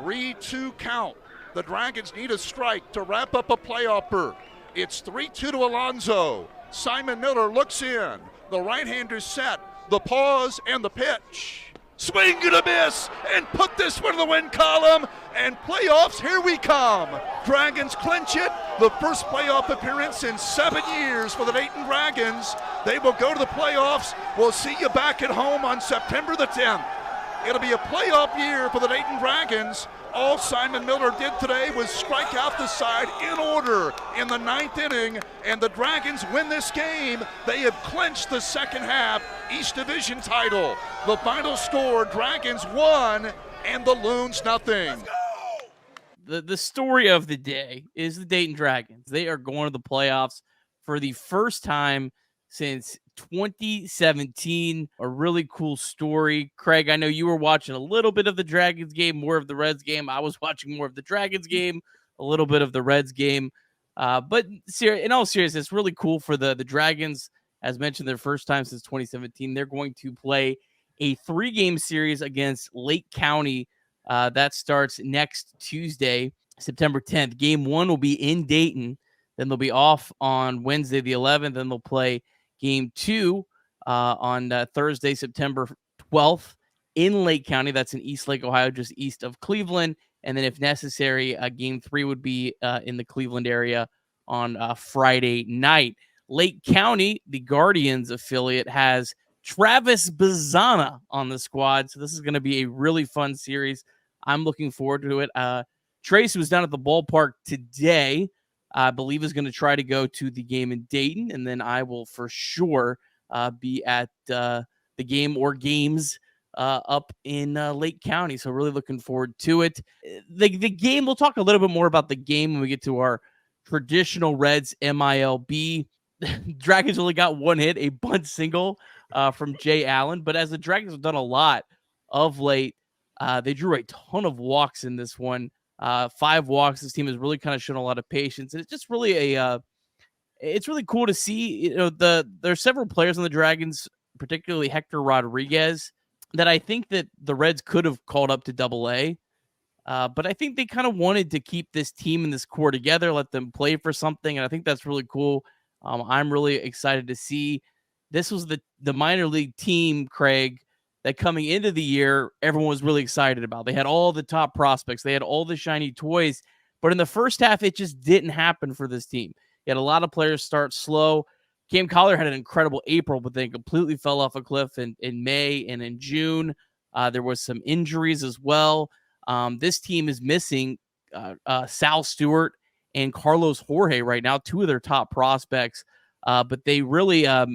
3-2 count. The Dragons need a strike to wrap up a playoff berth. It's 3-2 to Alonso. Simon Miller looks in. The right-hander's set. The pause and the pitch. Swing and a miss, and put this one in the win column, and playoffs, here we come. Dragons clinch it, the first playoff appearance in 7 years for the Dayton Dragons. They will go to the playoffs. We'll see you back at home on September the 10th. It'll be a playoff year for the Dayton Dragons. All Simon Miller did today was strike out the side in order in the 9th inning, and the Dragons win this game. They have clinched the second half East Division title. The final score, Dragons 1 and the Loons nothing. The story of the day is the Dayton Dragons. They are going to the playoffs for the first time since 2017. A really cool story. Craig, I know you were watching a little bit of the Dragons game, more of the Reds game. I was watching more of the Dragons game, a little bit of the Reds game. But in all seriousness, really cool for the Dragons. As mentioned, their first time since 2017. They're going to play a 3-game series against Lake County. That starts next Tuesday, September 10th. Game 1 will be in Dayton. Then they'll be off on Wednesday the 11th. Then they'll play Game 2 on Thursday, September 12th in Lake County. That's in East Lake, Ohio, just east of Cleveland. And then if necessary, Game 3 would be in the Cleveland area on Friday night. Lake County, the Guardians affiliate, has Travis Bazzana on the squad. So this is going to be a really fun series. I'm looking forward to it. Trace was down at the ballpark today. I believe is going to try to go to the game in Dayton, and then I will for sure be at the game or games up in Lake County. So really looking forward to it. The game, we'll talk a little bit more about the game when we get to our traditional Reds MILB. Dragons only got one hit, a bunt single from Jay Allen, but as the Dragons have done a lot of late, they drew a ton of walks in this one. 5 walks. This team has really kind of shown a lot of patience, and it's just really it's really cool to see. There are several players on the Dragons, particularly Hector Rodriguez, that I think that the Reds could have called up to Double-A, but I think they kind of wanted to keep this team and this core together, let them play for something, and I think that's really cool. I'm really excited to see. This was the minor league team, Craig, that coming into the year, everyone was really excited about. They had all the top prospects. They had all the shiny toys. But in the first half, it just didn't happen for this team. You had a lot of players start slow. Cam Collier had an incredible April, but then completely fell off a cliff in May and in June. There was some injuries as well. This team is missing Sal Stewart and Carlos Jorge right now, 2 of their top prospects. But they really have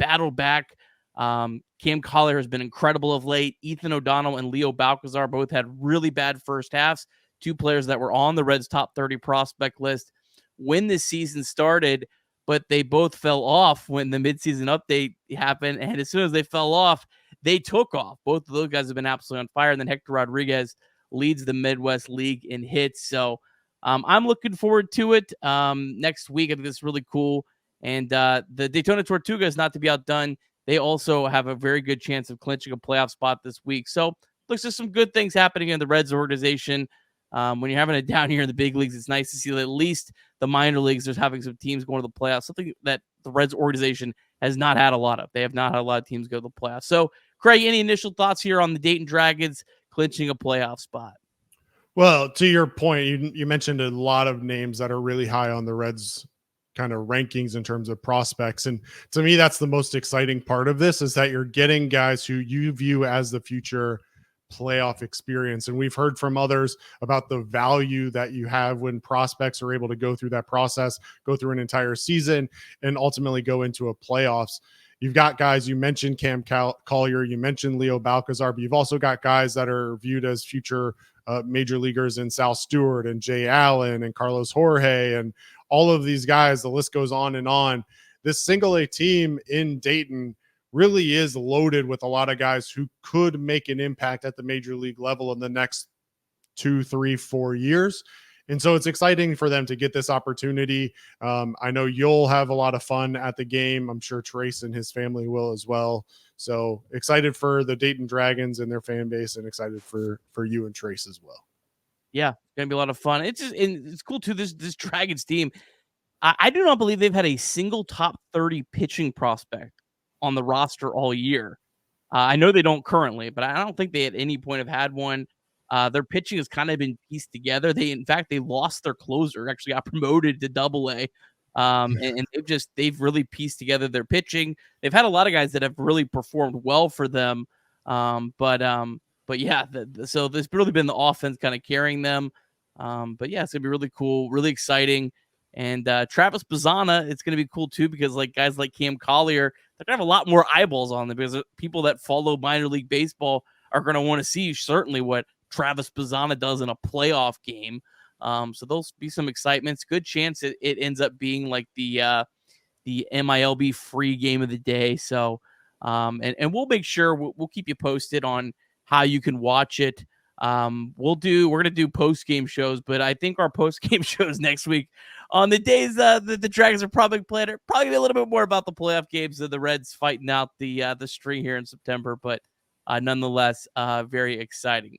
battled back. Cam Collier has been incredible of late. Ethan O'Donnell and Leo Balcazar both had really bad first halves. 2 players that were on the Reds' top 30 prospect list when this season started, but they both fell off when the midseason update happened. And as soon as they fell off, they took off. Both of those guys have been absolutely on fire. And then Hector Rodriguez leads the Midwest League in hits. So I'm looking forward to it next week. I think it's really cool. And the Daytona Tortuga is not to be outdone. They also have a very good chance of clinching a playoff spot this week. So looks like some good things happening in the Reds organization. When you're having it down here in the big leagues, it's nice to see that at least the minor leagues are having some teams going to the playoffs, something that the Reds organization has not had a lot of. They have not had a lot of teams go to the playoffs. So, Craig, any initial thoughts here on the Dayton Dragons clinching a playoff spot? Well, to your point, you mentioned a lot of names that are really high on the Reds kind of rankings in terms of prospects. And to me, that's the most exciting part of this, is that you're getting guys who you view as the future playoff experience. And we've heard from others about the value that you have when prospects are able to go through that process, go through an entire season, and ultimately go into a playoffs. You've got guys, you mentioned Cam Collier, you mentioned Leo Balcazar, but you've also got guys that are viewed as future major leaguers in Sal Stewart and Jay Allen and Carlos Jorge and all of these guys. The list goes on and on. This single A team in Dayton really is loaded with a lot of guys who could make an impact at the major league level in the next 2, 3, 4 years. And so it's exciting for them to get this opportunity. I know you'll have a lot of fun at the game. I'm sure Trace and his family will as well. So excited for the Dayton Dragons and their fan base, and excited for you and Trace as well. Yeah, it's gonna be a lot of fun. It's cool too. This Dragons team, I do not believe they've had a single top 30 pitching prospect on the roster all year. I know they don't currently, but I don't think they at any point have had one. Their pitching has kind of been pieced together. In fact, they lost their closer, actually got promoted to Double-A. And they've really pieced together their pitching. They've had a lot of guys that have really performed well for them. But yeah, so there's really been the offense kind of carrying them. But yeah, it's gonna be really cool, really exciting. And Travis Bazzana, it's gonna be cool too, because like guys like Cam Collier, they're gonna have a lot more eyeballs on them, because people that follow minor league baseball are gonna want to see certainly what Travis Bazzana does in a playoff game. So there'll be some excitements. Good chance it ends up being like the MILB free game of the day. So and we'll make sure we'll keep you posted on how you can watch it. We're gonna do post game shows, but I think our post game shows next week on the days the Dragons are probably playing are probably a little bit more about the playoff games of the Reds fighting out the string here in September, but nonetheless very exciting.